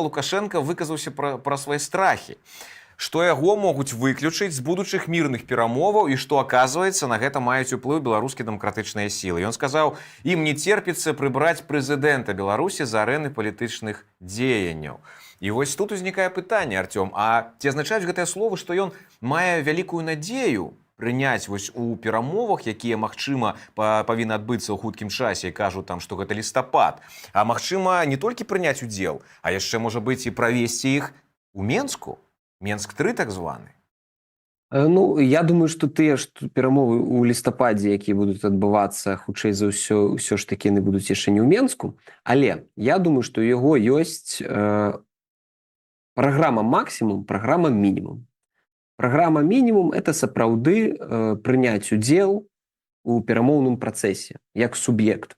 Лукашенко выказаўся пра свае страхі, што яго могуць выключыць з будучых мірных перамоваў і што, аказваецца, на гэта маюць уплыў беларускія дэмакратычныя сілы. Ён сказаў, ім не церпіцца прыбраць прэзідэнта Беларусі з арэны палітычных дзеянняў. І вось тут узнікае пытанне, Артём, а ці азначаюць гэтыя словы, што ён мае вялікую надзею прыняць вось у перамовах, якія, магчыма, павінны адбыцца ў хуткім часе, і кажуць там, што гэта лістапад, а магчыма, не толькі прыняць удзел, а яшчэ, можа быць, і правесці іх у Менску? Менск-3 так званы. Ну, я думаю, што тыя перамовы ў лістападзе, якія будуць адбывацца, хутчэй за ўсё ж такі яны будуць яшчэ не ў Менску, але я думаю, што ў яго ёсць праграма максімум, праграма мінімум. Праграма мінімум – это сапраўды прыняць удзел у перамоўным працэсе, як суб'ект,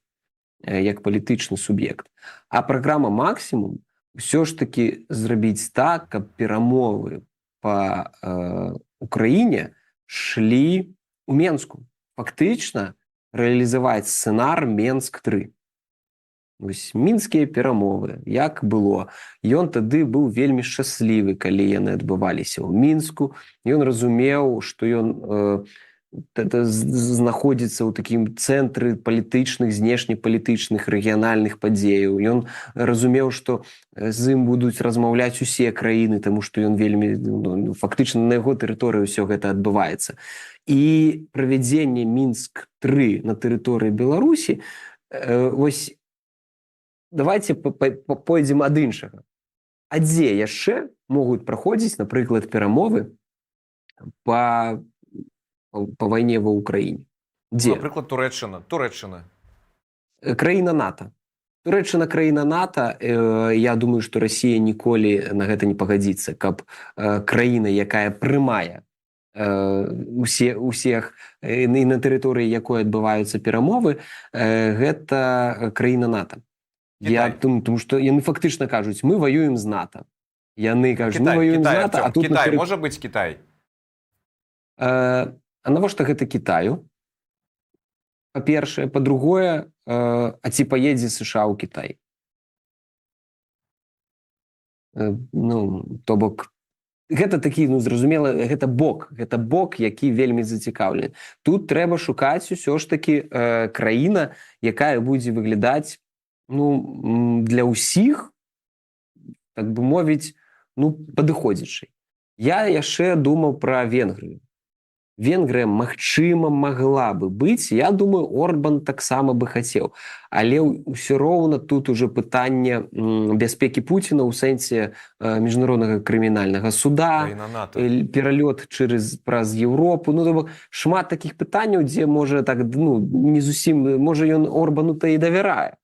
як палітычны суб'ект. А праграма максімум ўсё ж такі зрабіць так, каб перамовы па Украіне шлі ў Менску. Фактычна рэалізаваць сцэнар Менск-3. Вось мінскія перамовы, як было. Ён тады быў вельмі шчаслівы, калі яны адбываліся ў Мінску. Ён разумеў, што ён знаходзіцца ў такім цэнтры палітычных, знешнепалітычных, рэгіянальных падзеяў. Ён разумеў, што з ім будуць размаўляць усе краіны, таму што ён вельмі, фактычна на яго тэрыторыі ўсё гэта адбываецца. І правядзенне Мінск-3 на тэрыторыі Беларусі, вось давайте пойдзем ад іншага. А дзе яшчэ могуць праходзіць, напрыклад, перамовы па вайне ва Ўкраіне? Дзе? Напрыклад, Турэччына. Краіна НАТО. Турэччына краіна НАТО. Я думаю, што Расія ніколі на гэта не пагадзіцца, каб краіна, якая прымае усіх і на тэрыторыі якой адбываюцца перамовы, гэта краіна НАТО. Тому што яны фактычна кажуць, мы ваюем з НАТО. Яны кажуць, мы ваюем з НАТО, а тут... Кітай, можа быць Кітай? А навошта гэта Кітаю? Па-першае. Па-другое, а ці паедзе США ў Кітай? То бок, гэта такі, зразумела, гэта бок, які вельмі зацікаўлены. Тут трэба шукаць усё ж такі краіна, якая будзе выглядаць для ўсіх, так бы мовіць, падыходзячай. Я яшчэ думаў пра Венгрыю. Венгрыя, магчыма, магла бы быць. Я думаю, Орбан таксама бы хацеў. Але ўсё роўна тут уже пытанне бяспекі Пуціна ў сэнсе міжнароднага крымінальнага суда, пералёт праз Еўропу. Шмат такіх пытанняў, дзе можа так, не зусім, можа ён Орбану-то і давярае.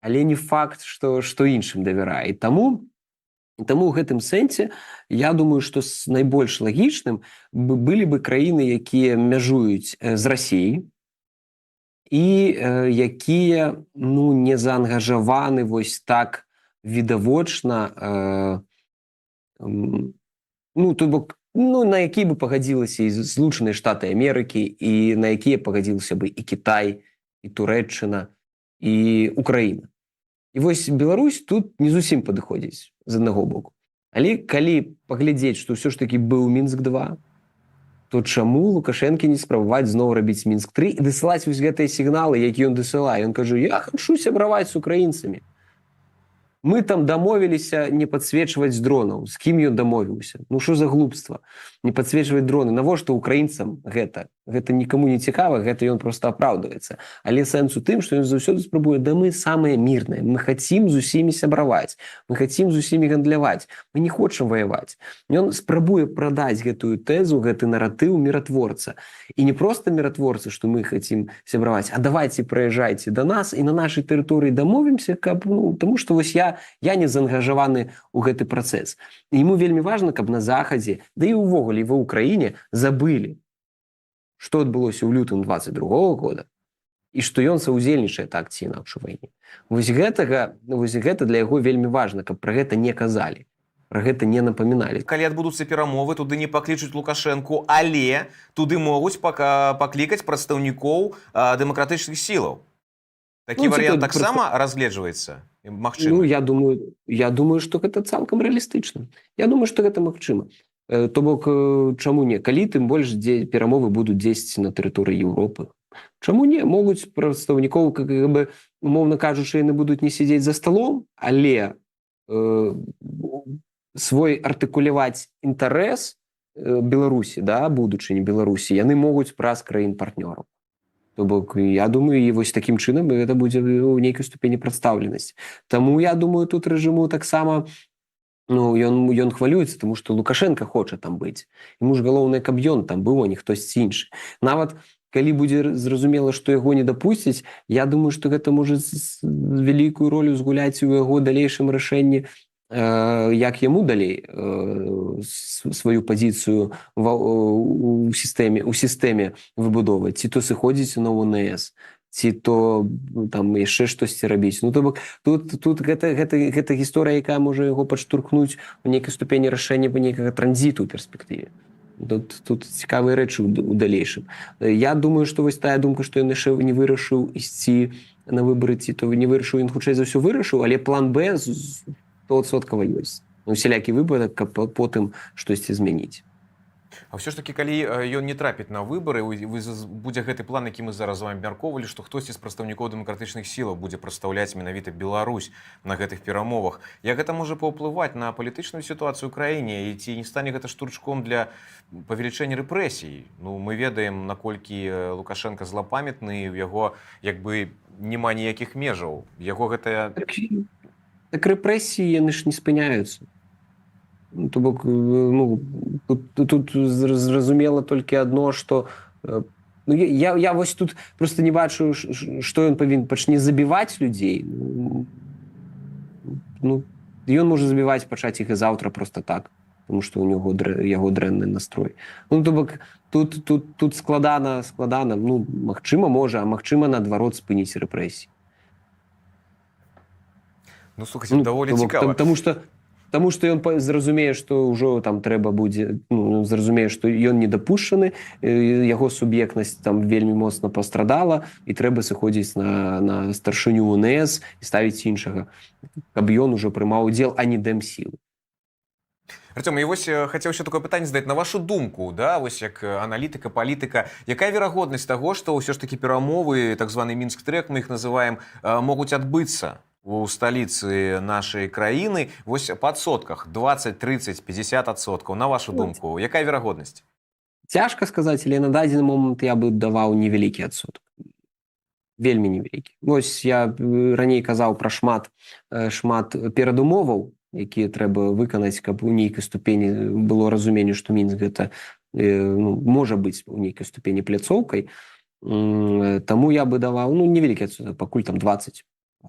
Але не факт, што іншым давярае. І таму ў гэтым сэнсе я думаю, што найбольш лагічным былі бы краіны, якія мяжуюць з Расіяй і якія не заангажаваны вось так відавочна, то бок, на які бы пагадзілася і Злучаныя Штаты Амерыкі, і на якія пагадзілася бы і Кітай, і Турэччына, і Украіна. І вось Беларусь тут не зусім падыходзіць з аднаго боку. Але калі паглядзець, што ўсё ж такі быў Мінск-2, то чаму Лукашэнкі не спрабаваць зноў рабіць Мінск-3 і дасылаць вось гэтыя сігналы, які ён дасылае? Ён кажа, я хачу сябраваць з украінцамі. Мы там дамовіліся не падсвечваць дронаў. З кім ён дамовіўся? Што за глупства? Не падсвечваць дроны. Навошта украінцам гэта? Гэта нікому не цікава, гэта ён проста апраўдваецца. Але сэнс у тым, што ён заўсёды спрабуе, мы самыя мірныя, мы хацім з усімі сябраваць, мы хацім з усімі гандляваць, мы не хочам ваяваць. Ён спрабуе прадаць гэтую тэзу, гэты наратыў міратворца. І не проста міратворца, што мы хацім сябраваць, а давайце прыязджайце да нас і на нашай тэрыторыі дамовімся, таму што вось я не заангажаваны ў гэты працэс. Яму вельмі важна, каб на Захадзе, да і ўвогуле ва Ўкраіне забылі, што адбылося ў лютым 22-го года і што ён саўдзельнічае так ці інакш у вайне. Вось гэта для яго вельмі важна, каб пра гэта не казалі, пра гэта не напаміналі. Калі адбудуцца перамовы, туды не паклічуць Лукашэнку, але туды могуць паклікаць прадстаўнікоў дэмакратычных сілаў. Такі Ну, ці варыянт тут таксама разгледжваецца? Ну, Магчымы? я думаю, што гэта цалкам рэалістычна. Я думаю, што гэта магчыма. То бок, чаму не? Калі тым больш перамовы будуць дзесьці на тэрыторыі Еўропы. Чаму не? Могуць прадстаўнікоў, умоўна кажучы, яны будуць не сядзець за сталом, але свой артыкуляваць інтарэс Беларусі, да, будучыні Беларусі, яны могуць праз краін-партнёраў. То бок, я думаю, і вось такім чынам гэта будзе ў нейкай ступені прадстаўленасць. Таму, я думаю, тут рэжыму таксама, ну, ён хвалюецца, тому што Лукашенко хоча там быць. Яму ж галоўнае, каб ён там быў, а не хтосьці іншы. Нават, калі будзе зразумела, што яго не дапусцяць, я думаю, што гэта можа вялікую ролю згуляць у яго далейшым рашэнні, як яму далей сваю пазіцыю у сістэме выбудоўваць, ці то сыходзіць на УНС, ці то там яшчэ штосьці рабіць. Ну, то бок, тут гэта гісторыя, якая можа яго падштурхнуць у нейкай ступені рашэння нейкага транзіту ў перспектыве. Тут цікавыя рэчы ў далейшым. Я думаю, што вось тая думка, што ён яшчэ не вырашыў ісці на выбары, ці то не вырашыў, ён хутчэй за ўсё вырашыў, але план Б 100% ёсць. Усялякі выпадак, каб потым штосьці змяніць. А ўсё ж такі, калі ён не трапіць на выбары, будзе гэты план, які мы зараз з вами абмяркоўвалі, што хтосьці з прадстаўнікоў дэмакратычных сілаў будзе прадстаўляць менавіта Беларусь на гэтых перамовах. Як гэта можа паўплываць на палітычную сітуацыю ў краіне, і ці не стане гэта штурчком для павелічэння рэпрэсій? Ну, мы ведаем, наколькі Лукашенко злапамятны, у яго як бы няма ніякіх межаў. Яго гэта... Так рэпрэсіі, яны ж не спыняюцца. То бок, ну, тут зразумела толькі адно, што... Ну, я вось тут просто не бачу, што ён павінен пачне забіваць людзей. Ну, ён можа забіваць, пачаць іх і заўтра просто так, тому што ў яго дрэнны настрой. Ну, то бок, тут складана, ну, магчыма, можа, а магчыма, наадварот, спыніць рэпрэсіі. Ну, слухайте, даволі цікава. Таму што ён зразумее, што ўжо там трэба будзе, ну, зразумее, што ён недапушчаны, яго суб'ектнасць там вельмі моцна пастрадала, і трэба сыходзіць на старшыню УНС і ставіць іншага, каб ён ужо прымаў удзел, а не дэмсілы. Артём, і вось хацеў ще такое пытанне задаць. На вашу думку, да, вось як аналітыка, палітыка, якая верагоднасць таго, што ўсё ж такі перамовы, так званы Мінск-трэк, мы іх называем, могуць адбыцца у сталіцы нашай краіны, вось па адсотках, 20, 30, 50%, на вашу думку, якая верагоднасць? Цяжка сказаць, але на дадзены момант я бы даваў невялікі адсотак. Вельмі невялікі. Вось я раней казаў пра шмат перадумоваў, якія трэба выканаць, каб у нейкай ступені было разуменне, што Мінск гэта можа быць у нейкай ступені пляцоўкай. Таму я бы даваў невялікі адсотак, пакуль там 20.